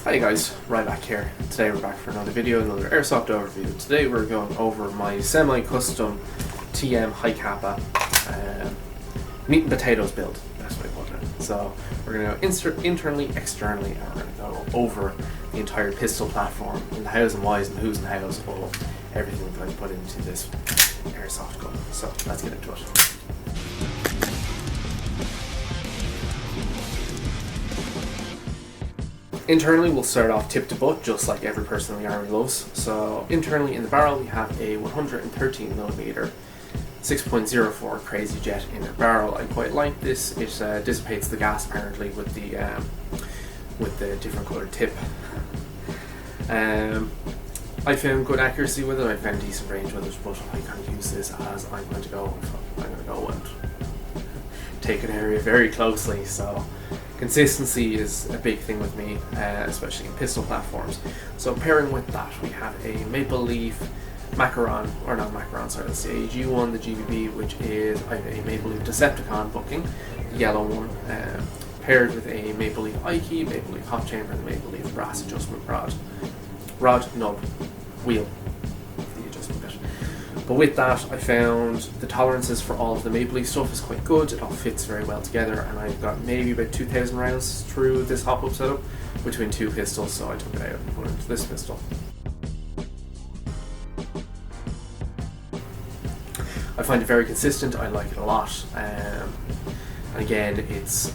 Hi guys, right back here. Today we're back for another video, another airsoft overview. Today we're going over my semi-custom TM Hicapa meat and potatoes build, best way to put it. So we're going to go insert internally, externally, and we're going to go over the entire pistol platform and the hows and whys and who's and hows of everything that I've put into this airsoft gun. So let's get into it. Internally, we'll start off tip to butt, just like every person in the army loves. So internally in the barrel, we have a 113mm 6.04 Crazy Jet inner barrel. I quite like this. It dissipates the gas apparently with the different colored tip. I found good accuracy with it. I found decent range with it, but I kind of use this as I'm going to go and take an area very closely. So consistency is a big thing with me, especially in pistol platforms. So pairing with that, we have a Maple Leaf Macaron, or not Macaron, sorry, that's the AG1, the GBB, which is I have a Maple Leaf Decepticon booking, the yellow one, paired with a Maple Leaf Ike, Maple Leaf Hot Chamber, and the Maple Leaf Brass Adjustment Rod, nub, wheel, the adjustment bit. But with that, I found the tolerances for all of the Maple Leaf stuff is quite good. It all fits very well together, and I've got maybe about 2,000 rounds through this hop-up setup between two pistols, so I took it out and put it into this pistol. I find it very consistent. I like it a lot, and again, it's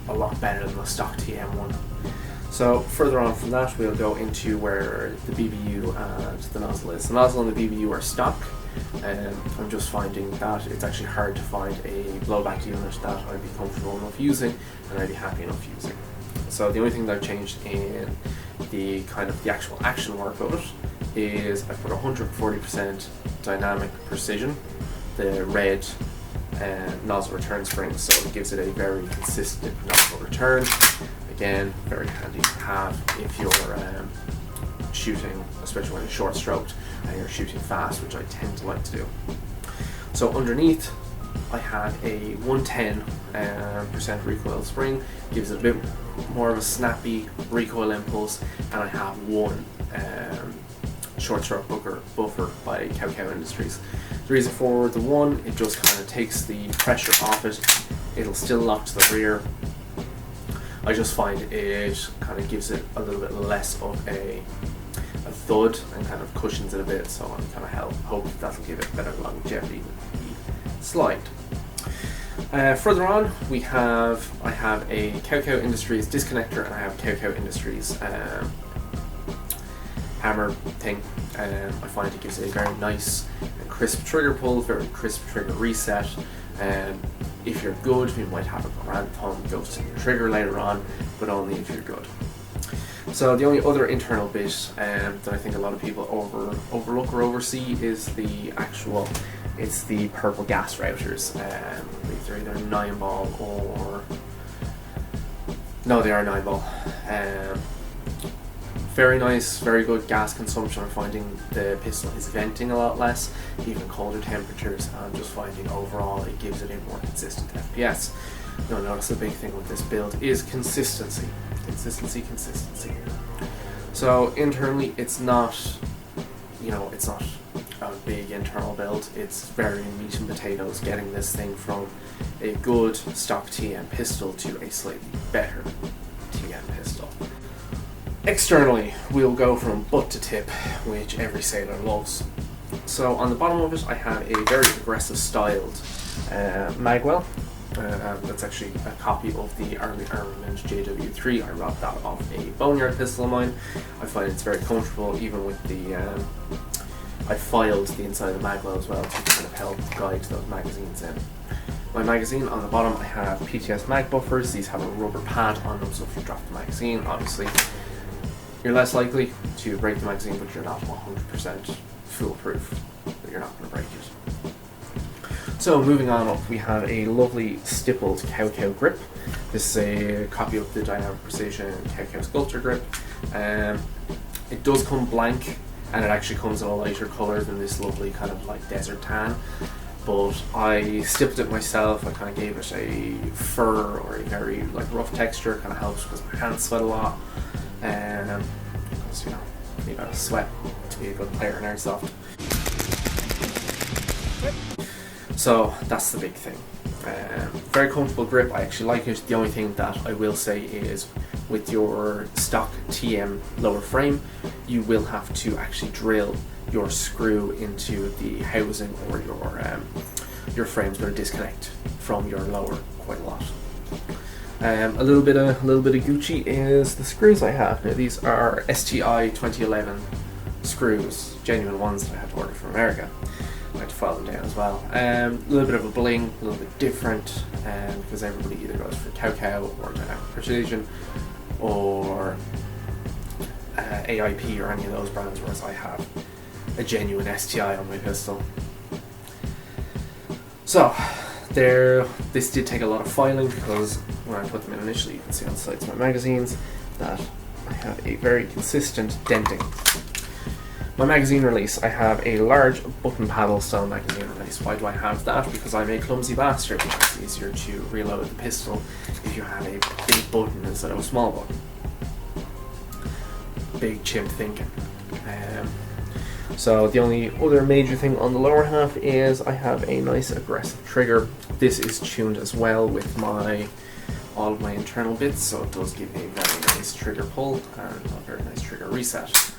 a lot better than the stock TM one. So further on from that, we'll go into where the BBU and the nozzle is. The nozzle and the BBU are stock, and I'm just finding that it's actually hard to find a blowback unit that I'd be comfortable enough using and I'd be happy enough using. So the only thing that I've changed in the actual action work of it is I put 140% dynamic precision, the red nozzle return spring, so it gives it a very consistent nozzle return. Again, very handy to have if you're shooting, especially when it's short stroked and you're shooting fast, which I tend to like to do. So underneath, I have a 110% recoil spring, gives it a bit more of a snappy recoil impulse, and I have one short stroke buffer by Cow Industries. The reason for the one, it just kind of takes the pressure off it. It'll still lock to the rear. I just find it kind of gives it a little bit less of a thud and kind of cushions it a bit, so I kind of hope that'll give it better longevity with the slide. Further on, I have a Cow Industries disconnector, and I have Cow Industries hammer thing. I find it gives a very nice and crisp trigger pull, very crisp trigger reset. If you're good, you might have a grand thumb go to your trigger later on, but only if you're good. So the only other internal bit that I think a lot of people overlook or oversee is it's the purple gas routers. I believe they're either 9-ball or no, they are 9-ball. Very nice, very good gas consumption. I'm finding the pistol is venting a lot less, even colder temperatures. I'm just finding overall it gives it a more consistent FPS. You'll notice the big thing with this build is consistency. Consistency. So internally, it's not a big internal build. It's very meat and potatoes, getting this thing from a good stock TM pistol to a slightly better TM pistol. Externally, we'll go from butt to tip, which every sailor loves. So on the bottom of it, I have a very aggressive styled magwell. That's actually a copy of the Army Armament JW3. I robbed that off a boneyard pistol of mine. I find it's very comfortable, even with the I filed the inside of the magwell as well to kind of help guide those magazines in. My magazine, on the bottom, I have PTS mag buffers. These have a rubber pad on them, so if you drop the magazine, obviously you're less likely to break the magazine, but you're not 100% foolproof that you're not going to break it. So moving on up, we have a lovely stippled Cow grip. This is a copy of the Dynamic Precision Cow Sculptor grip. It does come blank, and it actually comes in a lighter colour than this lovely kind of like desert tan. But I stippled it myself. I kind of gave it a fur or a very like rough texture. Kind of helps because my hands sweat a lot. You gotta sweat to be a good player in airsoft. So that's the big thing. Very comfortable grip, I actually like it. The only thing that I will say is with your stock TM lower frame, you will have to actually drill your screw into the housing, or your frame's going to disconnect from your lower quite a lot. A little bit of Gucci is the screws I have. Now these are STI 2011 screws, genuine ones that I had to order from America. I had to file them down as well. A little bit of a bling, a little bit different, because everybody either goes for Cow or Dynamic Precision or AIP or any of those brands, whereas I have a genuine STI on my pistol. So this did take a lot of filing, because when I put them in initially, you can see on the sides of my magazines that I have a very consistent denting. My magazine release, I have a large button paddle style magazine release. Why do I have that? Because I'm a clumsy bastard. It's easier to reload the pistol if you have a big button instead of a small button. Big chimp thinking. So the only other major thing on the lower half is I have a nice aggressive trigger. This is tuned as well with all of my internal bits, so it does give a very nice trigger pull and a very nice trigger reset.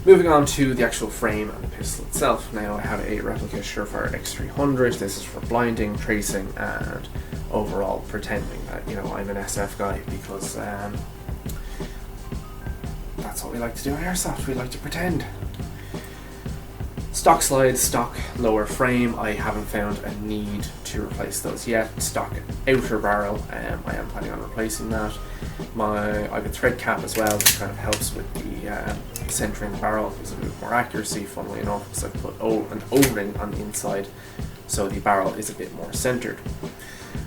Moving on to the actual frame and the pistol itself. Now I have a replica Surefire X300. This is for blinding, tracing, and overall pretending that, you know, I'm an SF guy, because that's what we like to do in airsoft. We like to pretend. Stock slides, stock lower frame. I haven't found a need to replace those yet. Stock outer barrel, I am planning on replacing that. I have a thread cap as well, which kind of helps with the centering the barrel. Gives a bit more accuracy, funnily enough, because I've put an O-ring on the inside, so the barrel is a bit more centered.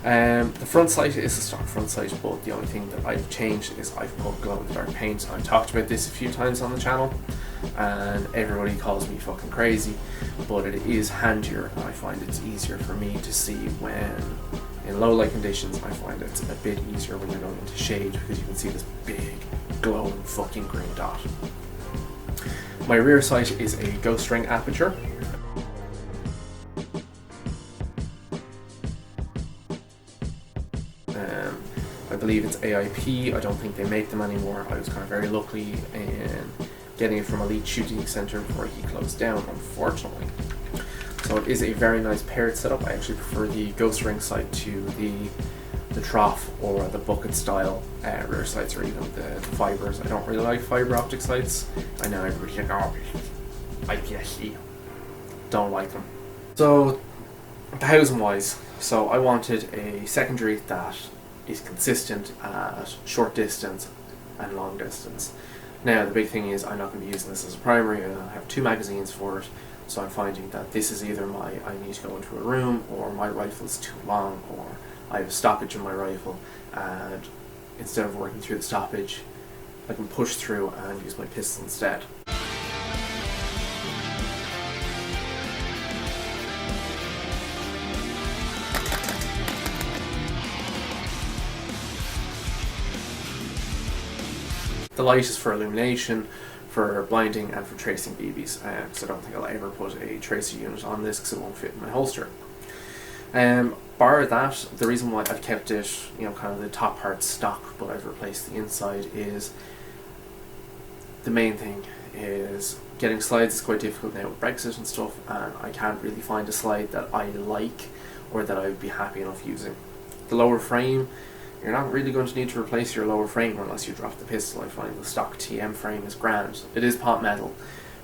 The front sight is a stock front sight, but the only thing that I've changed is I've put glow-in-the-dark paint. I've talked about this a few times on the channel, and everybody calls me fucking crazy, but it is handier, and I find it's easier for me to see when in low light conditions. I find it's a bit easier when you're going into shade, because you can see this big glowing fucking green dot. My rear sight is a ghost ring aperture. I believe it's AIP. I don't think they make them anymore. I was kind of very lucky in getting it from Elite Shooting Centre before he closed down, unfortunately. So it is a very nice paired setup. I actually prefer the ghost ring sight to the trough or the bucket style rear sights, or even the fibers. I don't really like fiber optic sights. I know everybody can go, IPSC. Don't like them. So the housing wise, so I wanted a secondary that is consistent at short distance and long distance. Now the big thing is I'm not going to be using this as a primary. I have two magazines for it, so I'm finding that this is either I need to go into a room, or my rifle is too long, or I have a stoppage in my rifle, and instead of working through the stoppage, I can push through and use my pistol instead. The light is for illumination, for blinding, and for tracing BBs, because I don't think I'll ever put a tracer unit on this because it won't fit in my holster. Bar that, the reason why I've kept it, you know, kind of the top part stock, but I've replaced the inside, is the main thing is getting slides is quite difficult now with Brexit and stuff, and I can't really find a slide that I like or that I would be happy enough using. The lower frame, you're not really going to need to replace your lower frame unless you drop the pistol. I find the stock TM frame is grand. It is pot metal,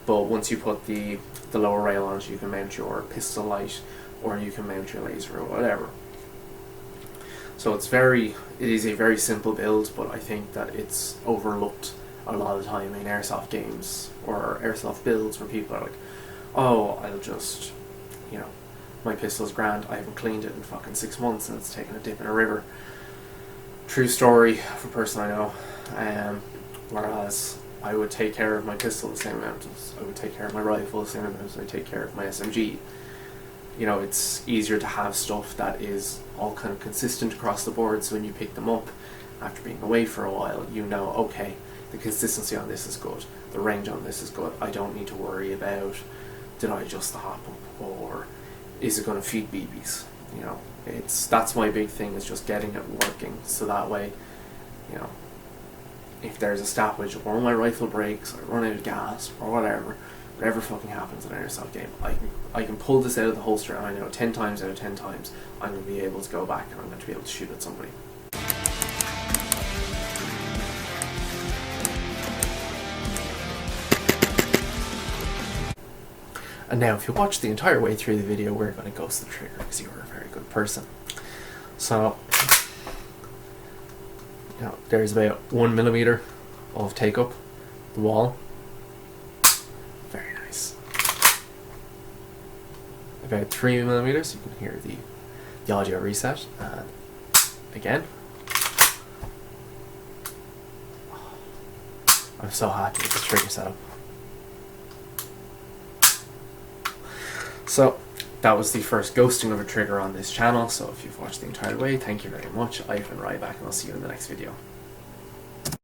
but once you put the lower rail on it, you can mount your pistol light, or you can mount your laser or whatever. So it is a very simple build, but I think that it's overlooked a lot of the time in airsoft games or airsoft builds, where people are like, oh, I'll just, you know, my pistol's grand, I haven't cleaned it in fucking 6 months and it's taken a dip in a river. True story of a person I know. Whereas I would take care of my pistol the same amount as I would take care of my rifle, the same amount as I take care of my SMG. You know, it's easier to have stuff that is all kind of consistent across the board, so when you pick them up after being away for a while, you know, okay, The consistency on this is good. The range on this is good. I don't need to worry about, did I adjust the hop up, or is it going to feed BBs? You know, that's my big thing, is just getting it working, so that way, you know, if there's a stoppage or my rifle breaks, or I run out of gas, or whatever fucking happens in an airsoft game, I can pull this out of the holster, and I know 10 times out of 10 times I'm going to be able to go back and I'm going to be able to shoot at somebody. And now, if you watch the entire way through the video, we're going to ghost the trigger because you're a very good person. So, you know, there's about 1 millimeter of take up the wall. Very nice. About 3 millimeters, you can hear the audio reset. And again, I'm so happy with the trigger setup. So, that was the first ghosting of a trigger on this channel. So if you've watched the entire way, thank you very much. I've been Ryback, and I'll see you in the next video.